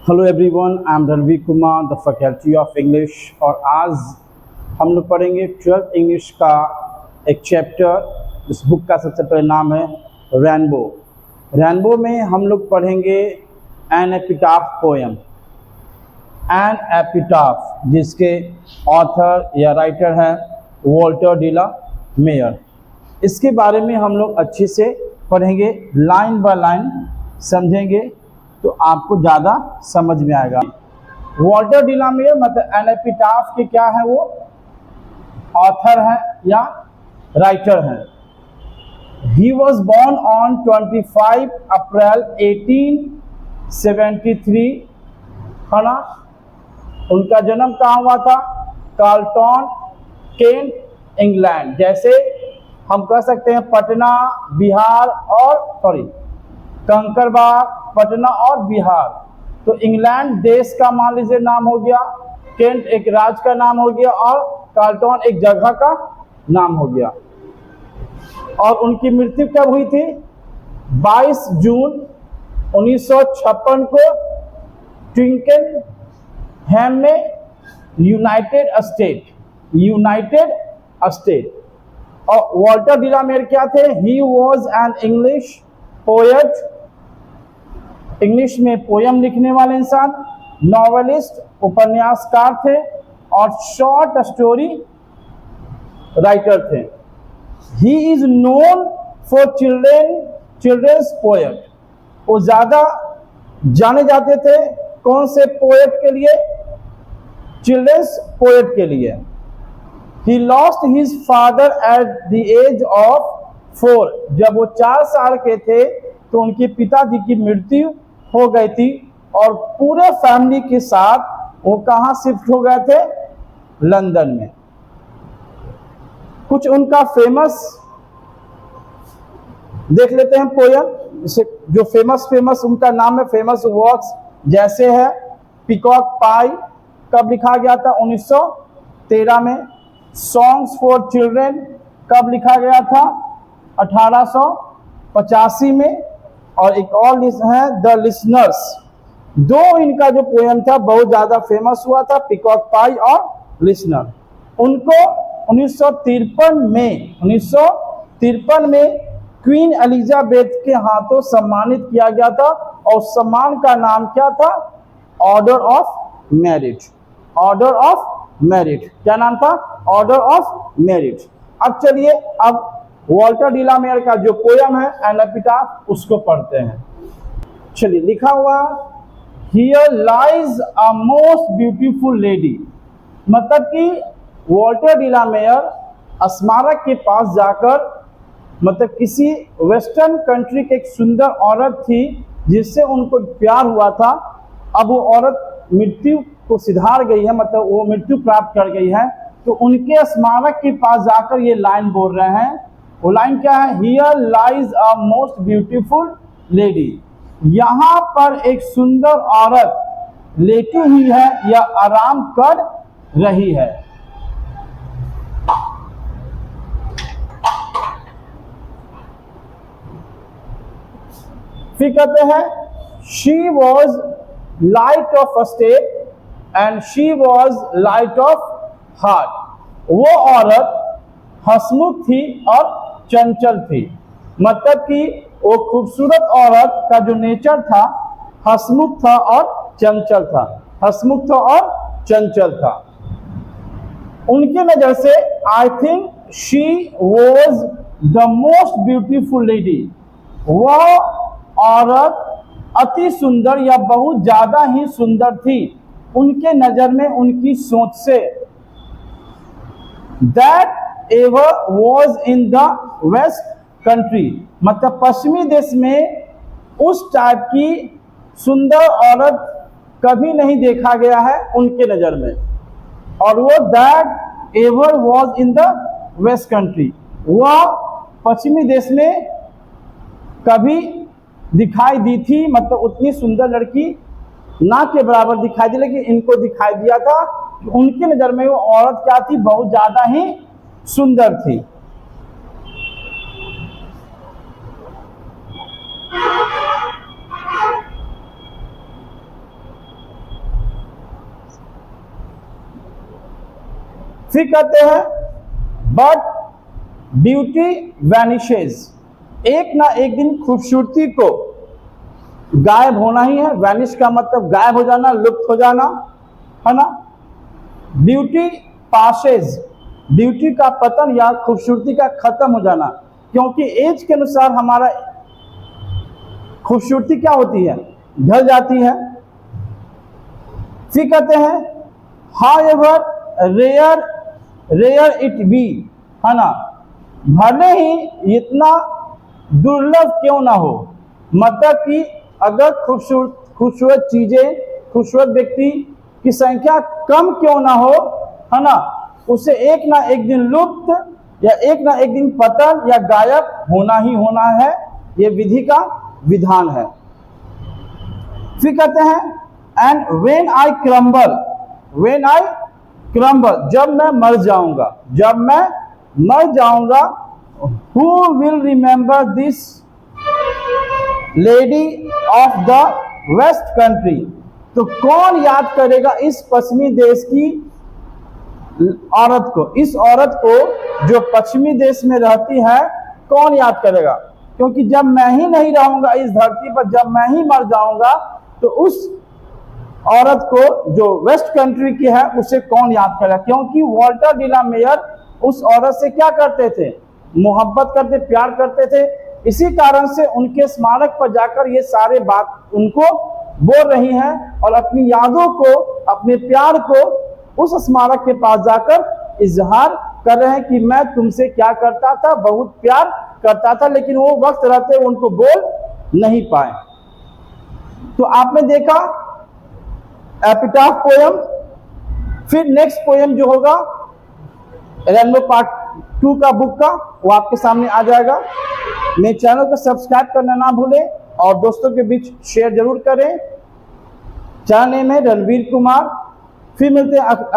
Hello everyone, I am Ranveer Kumar, the faculty of English. और आज हम लोग पढ़ेंगे 12th इंग्लिश का एक चैप्टर। इस बुक का सबसे पहले नाम है रेनबो। रेनबो में हम लोग पढ़ेंगे an epitaph poem. An epitaph जिसके ऑथर या राइटर हैं वॉल्टर डी ला मेयर। इसके बारे में हम लोग अच्छे से पढ़ेंगे, लाइन बाय लाइन समझेंगे तो आपको ज़्यादा समझ में आएगा। वॉल्टर डी ला मेयर मतलब एन एपिटाफ के क्या है, वो ऑथर हैं या राइटर हैं। ही वॉज बॉर्न ऑन 25 अप्रैल 1873, है ना। उनका जन्म कहाँ हुआ था? Carlton, Kent, England. जैसे हम कह सकते हैं पटना बिहार और कंकरबाग, पटना और बिहार। तो इंग्लैंड देश का मान लीजिए नाम हो गया, केंट एक राज्य का नाम हो गया और कार्लटन एक जगह का नाम हो गया। और उनकी मृत्यु कब हुई थी? 22 जून 1956 को ट्विंकनहैम में, यूनाइटेड स्टेट। और वॉल्टर डी ला मेयर क्या थे? He was an English poet, English में पोयम लिखने वाले इंसान, नॉवेलिस्ट उपन्यासकार थे और शॉर्ट स्टोरी राइटर थे। He is known for children's poet. वो ज्यादा जाने जाते थे कौन से पोएट के लिए? चिल्ड्रंस पोएट के लिए। He lost his father at the age of 4। जब वो 4 साल के थे तो उनके पिताजी की मृत्यु हो गई थी और पूरे फैमिली के साथ वो कहाँ शिफ्ट हो गए थे? लंदन में। कुछ उनका फेमस देख लेते हैं पोयम, जो फेमस उनका नाम है, फेमस वर्क्स जैसे है पीकॉक पाई कब लिखा गया था? 1913 में। सॉन्ग्स फॉर चिल्ड्रन कब लिखा गया था? 1885 में। और एक और है द लिसनर्स। दो इनका जो पोयम था बहुत ज्यादा फेमस हुआ था, पीकॉक पाई और लिसनर। उनको 1953 में क्वीन एलिजाबेथ के हाथों सम्मानित किया गया था और सम्मान का नाम क्या था? Order of merit. Order of merit क्या नाम था? Order of merit. अब चलिए, अब वॉल्टर डी ला मेयर का जो पोयम है एन एपिटाफ, उसको पढ़ते हैं। चलिए, लिखा हुआ here lies a most beautiful lady. मतलब कि वॉल्टर डी ला मेयर स्मारक के पास जाकर, मतलब किसी वेस्टर्न कंट्री की एक सुंदर औरत थी जिससे उनको प्यार हुआ था। अब वो औरत मृत्यु को सिधार गई है, मतलब वो मृत्यु प्राप्त कर गई है। तो उनके स्मारक के पास जाकर ये लाइन बोल रहे हैं। वो लाइन क्या है? Here lies a most beautiful lady. यहाँ पर एक सुंदर औरत लेटी हुई है या आराम कर रही है। फिर कहते हैं she was light of state and she was light of heart. वो औरत हंसमुख थी और चंचल थी। मतलब कि वो खूबसूरत औरत का जो नेचर था हंसमुख था और चंचल था। हंसमुख था और चंचल था। उनके नजर से I think she was the most beautiful lady. वह औरत अति सुंदर या बहुत ज्यादा ही सुंदर थी उनके नजर में, उनकी सोच से। That ever was in the west country. मतलब पश्चिमी देश में उस टाइप की सुंदर औरत कभी नहीं देखा गया है उनके नजर में। और वो that ever was in the west country, वह पश्चिमी देश में कभी दिखाई दी थी। मतलब उतनी सुंदर लड़की ना के बराबर दिखाई दी, लेकिन इनको दिखाई दिया था कि उनके नजर में वो औरत क्या थी? बहुत ज्यादा ही सुंदर थी। फिर कहते हैं बट ब्यूटी वैनिशेज, एक ना एक दिन खूबसूरती को गायब होना ही है। वैनिश का मतलब गायब हो जाना, लुप्त हो जाना, है ना। ब्यूटी पासेज, ब्यूटी का पतन या खूबसूरती का खत्म हो जाना, क्योंकि एज के अनुसार हमारा खूबसूरती क्या होती है, ढल जाती है। फिर कहते हैं हाउएवर रेयर इट बी, है ना, भले ही इतना दुर्लभ क्यों ना हो, मतलब कि अगर खूबसूरत चीजें, खूबसूरत व्यक्ति की संख्या कम क्यों ना हो, है ना, उसे एक ना एक दिन लुप्त या एक ना एक दिन पतन या गायब होना ही होना है। यह विधि का विधान है। फिर कहते हैं एंड व्हेन आई क्रम्बल, जब मैं मर जाऊंगा, जब मैं मर जाऊंगा, who will remember this lady of the west country, तो कौन याद करेगा इस पश्चिमी देश की औरत को, इस औरत को जो पश्चिमी देश में रहती है, कौन याद करेगा। क्योंकि जब मैं ही नहीं रहूंगा इस धरती पर, जब मैं ही मर जाऊंगा, तो उस औरत को जो वेस्ट कंट्री की है उसे कौन याद करेगा। क्योंकि वॉल्टर डी ला मेयर उस औरत से क्या करते थे, मोहब्बत करते, प्यार करते थे। इसी कारण से उनके स्मारक पर जाकर ये सारे बात उनको बोल रही हैं और अपनी यादों को, अपने प्यार को उस स्मारक के पास जाकर इजहार कर रहे हैं कि मैं तुमसे क्या करता था, बहुत प्यार करता था, लेकिन वो वक्त रहते उनको बोल नहीं पाए। तो आपने देखा एपिटाफ पोयम। फिर नेक्स्ट पोयम जो होगा रेनबो पार्ट 2 का बुक का, वो आपके सामने आ जाएगा। मेरे चैनल को सब्सक्राइब करना ना भूलें और दोस्तों के बीच शेयर जरूर करें। चैनल नेम है रणवीर कुमार। फिर मिलते हैं